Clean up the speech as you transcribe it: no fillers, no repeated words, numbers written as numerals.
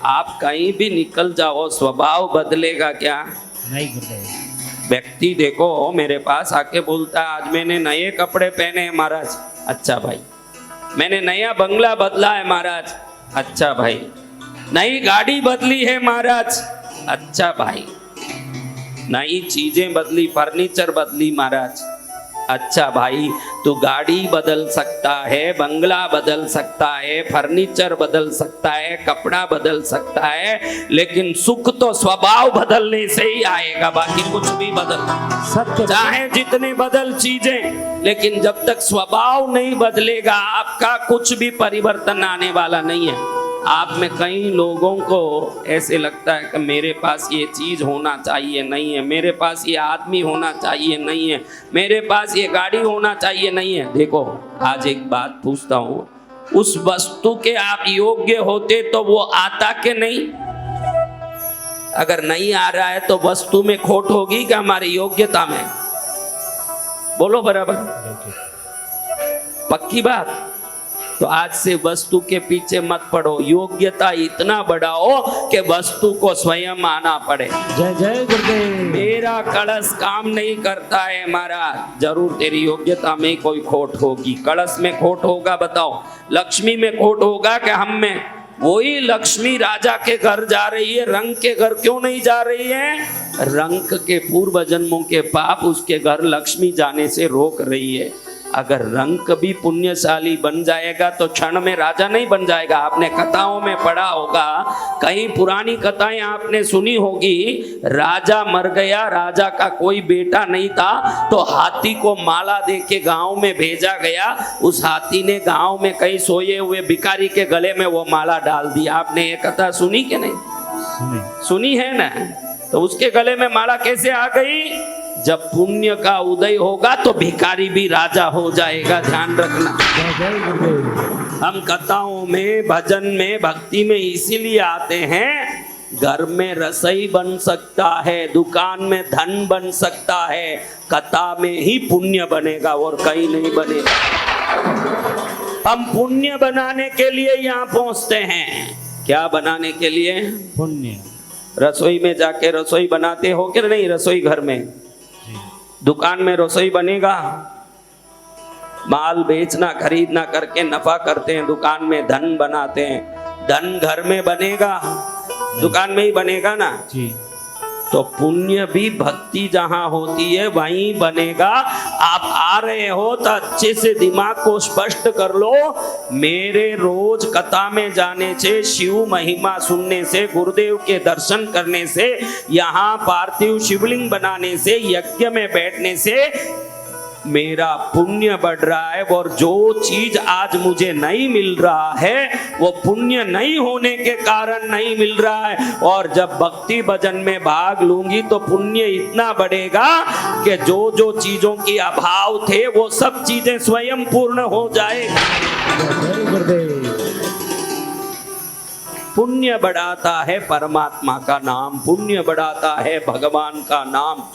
आप कहीं भी निकल जाओ, स्वभाव बदलेगा क्या? नहीं गुरुदेव। व्यक्ति देखो मेरे पास आके बोलता है आज मैंने नए कपड़े पहने हैं महाराज। अच्छा भाई। मैंने नया बंगला बदला है महाराज। अच्छा भाई। नई गाड़ी बदली है महाराज। अच्छा भाई। नई चीजें बदली, फर्नीचर बदली महाराज। अच्छा भाई। तो गाड़ी बदल सकता है, बंगला बदल सकता है, फर्नीचर बदल सकता है, कपड़ा बदल सकता है, लेकिन सुख तो स्वभाव बदलने से ही आएगा, बाकी कुछ भी बदल सत्य। चाहे जितने बदल चीजें, लेकिन जब तक स्वभाव नहीं बदलेगा आपका कुछ भी परिवर्तन आने वाला नहीं है। आप में कई लोगों को ऐसे लगता है कि मेरे पास ये चीज होना चाहिए, नहीं है। मेरे पास ये आदमी होना चाहिए, नहीं है। मेरे पास ये गाड़ी होना चाहिए, नहीं है। देखो आज एक बात पूछता हूँ, उस वस्तु के आप योग्य होते तो वो आता कि नहीं? अगर नहीं आ रहा है तो वस्तु में खोट होगी कि हमारी योग्यता में? बोलो बराबर। पक्की बात। तो आज से वस्तु के पीछे मत पड़ो, योग्यता इतना बढ़ाओ कि वस्तु को स्वयं आना पड़े। जय जय गुरुदेव। मेरा कलश काम नहीं करता है महाराज, जरूर तेरी योग्यता में कोई खोट होगी। कलश में खोट होगा बताओ, लक्ष्मी में खोट होगा कि हम में? वही लक्ष्मी राजा के घर जा रही है, रंग के घर क्यों नहीं जा रही है? रंग के पूर्व जन्मों के पाप उसके घर लक्ष्मी जाने से रोक रही है। अगर रंग भी पुण्यशाली बन जाएगा तो क्षण में राजा नहीं बन जाएगा। आपने कथाओं में पढ़ा होगा, कई पुरानी कथाएं आपने सुनी होगी, राजा मर गया, राजा का कोई बेटा नहीं था, तो हाथी को माला दे के गाँव में भेजा गया। उस हाथी ने गाँव में कई सोए हुए भिखारी के गले में वो माला डाल दी। आपने ये कथा सुनी कि नहीं? सुनी है ना? तो उसके गले में माला कैसे आ गई? जब पुण्य का उदय होगा तो भिखारी भी राजा हो जाएगा, ध्यान रखना। हम कथाओं में, भजन में, भक्ति में इसीलिए आते हैं, घर में रसोई बन सकता है, दुकान में धन बन सकता है, कथा में ही पुण्य बनेगा और कहीं नहीं बनेगा। हम पुण्य बनाने के लिए यहाँ पहुंचते हैं। क्या बनाने के लिए? पुण्य। रसोई में जाके रसोई बनाते हो कि नहीं? रसोई घर में, दुकान में रसोई बनेगा? माल बेचना खरीदना करके नफा करते हैं, दुकान में धन बनाते हैं। धन घर में बनेगा? दुकान में ही बनेगा ना जी। तो पुण्य भी भक्ति जहां होती है वहीं बनेगा। आप आ रहे हो तो अच्छे से दिमाग को स्पष्ट कर लो, मेरे रोज कथा में जाने से, शिव महिमा सुनने से, गुरुदेव के दर्शन करने से, यहाँ पार्थिव शिवलिंग बनाने से, यज्ञ में बैठने से मेरा पुण्य बढ़ रहा है। और जो चीज आज मुझे नहीं मिल रहा है वो पुण्य नहीं होने के कारण नहीं मिल रहा है। और जब भक्ति भजन में भाग लूंगी तो पुण्य इतना बढ़ेगा कि जो जो चीजों की अभाव थे वो सब चीजें स्वयं पूर्ण हो जाए। पुण्य बढ़ाता है परमात्मा का नाम, पुण्य बढ़ाता है भगवान का नाम।